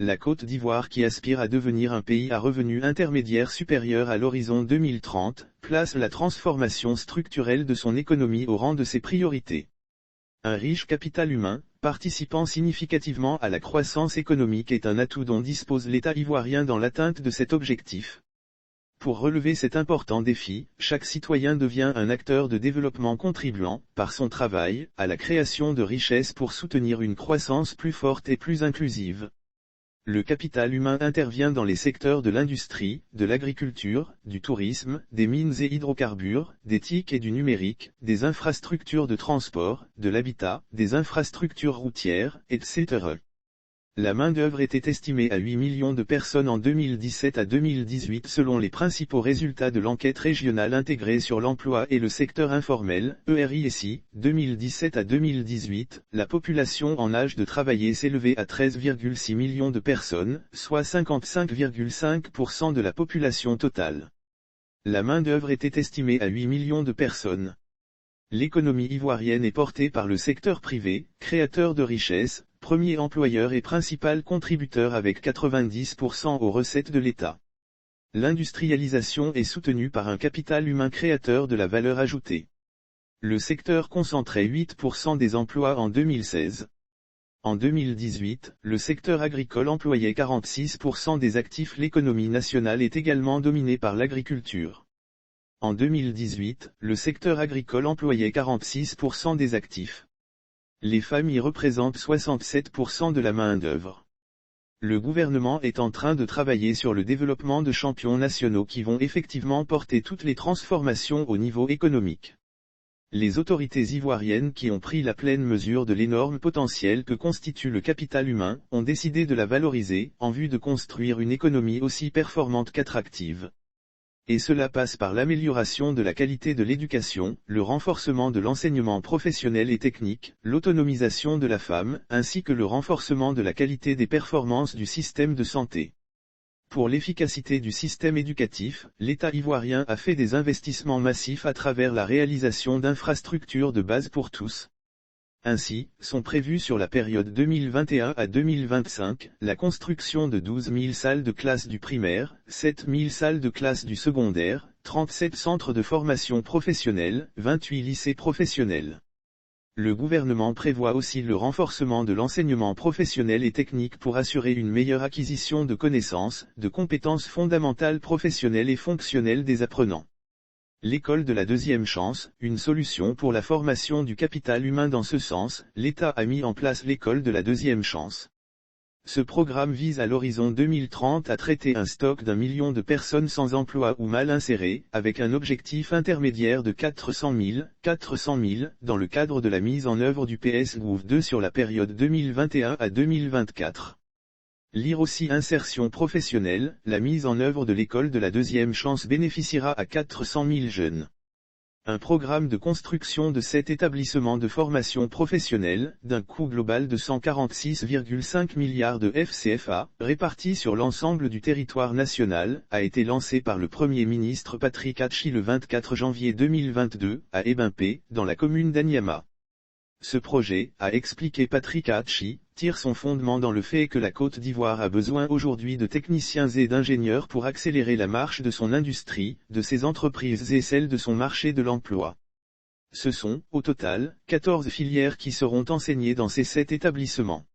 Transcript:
La Côte d'Ivoire qui aspire à devenir un pays à revenu intermédiaire supérieur à l'horizon 2030, place la transformation structurelle de son économie au rang de ses priorités. Un riche capital humain, participant significativement à la croissance économique est un atout dont dispose l'État ivoirien dans l'atteinte de cet objectif. Pour relever cet important défi, chaque citoyen devient un acteur de développement contribuant, par son travail, à la création de richesses pour soutenir une croissance plus forte et plus inclusive. Le capital humain intervient dans les secteurs de l'industrie, de l'agriculture, du tourisme, des mines et hydrocarbures, des TIC et du numérique, des infrastructures de transport, de l'habitat, des infrastructures routières, etc. La main-d'œuvre était estimée à 8 millions de personnes en 2017 à 2018 selon les principaux résultats de l'enquête régionale intégrée sur l'emploi et le secteur informel, ERISI, 2017 à 2018, la population en âge de travailler s'élevait à 13,6 millions de personnes, soit 55,5% de la population totale. La main-d'œuvre était estimée à 8 millions de personnes. L'économie ivoirienne est portée par le secteur privé, créateur de richesses, premier employeur et principal contributeur avec 90% aux recettes de l'État. L'industrialisation est soutenue par un capital humain créateur de la valeur ajoutée. Le secteur concentrait 8% des emplois en 2016. En 2018, le secteur agricole employait 46% des actifs. L'économie nationale est également dominée par l'agriculture. En 2018, le secteur agricole employait 46% des actifs. Les femmes y représentent 67% de la main-d'œuvre. Le gouvernement est en train de travailler sur le développement de champions nationaux qui vont effectivement porter toutes les transformations au niveau économique. Les autorités ivoiriennes qui ont pris la pleine mesure de l'énorme potentiel que constitue le capital humain, ont décidé de la valoriser, en vue de construire une économie aussi performante qu'attractive. Et cela passe par l'amélioration de la qualité de l'éducation, le renforcement de l'enseignement professionnel et technique, l'autonomisation de la femme, ainsi que le renforcement de la qualité des performances du système de santé. Pour l'efficacité du système éducatif, l'État ivoirien a fait des investissements massifs à travers la réalisation d'infrastructures de base pour tous. Ainsi, sont prévues sur la période 2021 à 2025, la construction de 12 000 salles de classe du primaire, 7 000 salles de classe du secondaire, 37 centres de formation professionnelle, 28 lycées professionnels. Le gouvernement prévoit aussi le renforcement de l'enseignement professionnel et technique pour assurer une meilleure acquisition de connaissances, de compétences fondamentales professionnelles et fonctionnelles des apprenants. L'école de la deuxième chance, une solution pour la formation du capital humain. Dans ce sens, l'État a mis en place l'école de la deuxième chance. Ce programme vise à l'horizon 2030 à traiter un stock d'1 million de personnes sans emploi ou mal insérées, avec un objectif intermédiaire de 400 000, dans le cadre de la mise en œuvre du PS-Gouv 2 sur la période 2021 à 2024. Lire aussi insertion professionnelle, la mise en œuvre de l'école de la deuxième chance bénéficiera à 400 000 jeunes. Un programme de construction de 7 établissements de formation professionnelle, d'un coût global de 146,5 milliards de FCFA, répartis sur l'ensemble du territoire national, a été lancé par le Premier ministre Patrick Hatchi le 24 janvier 2022, à Ebimpé, dans la commune d'Anyama. Ce projet, a expliqué Patrick Hatchi, tire son fondement dans le fait que la Côte d'Ivoire a besoin aujourd'hui de techniciens et d'ingénieurs pour accélérer la marche de son industrie, de ses entreprises et celle de son marché de l'emploi. Ce sont, au total, 14 filières qui seront enseignées dans ces 7 établissements.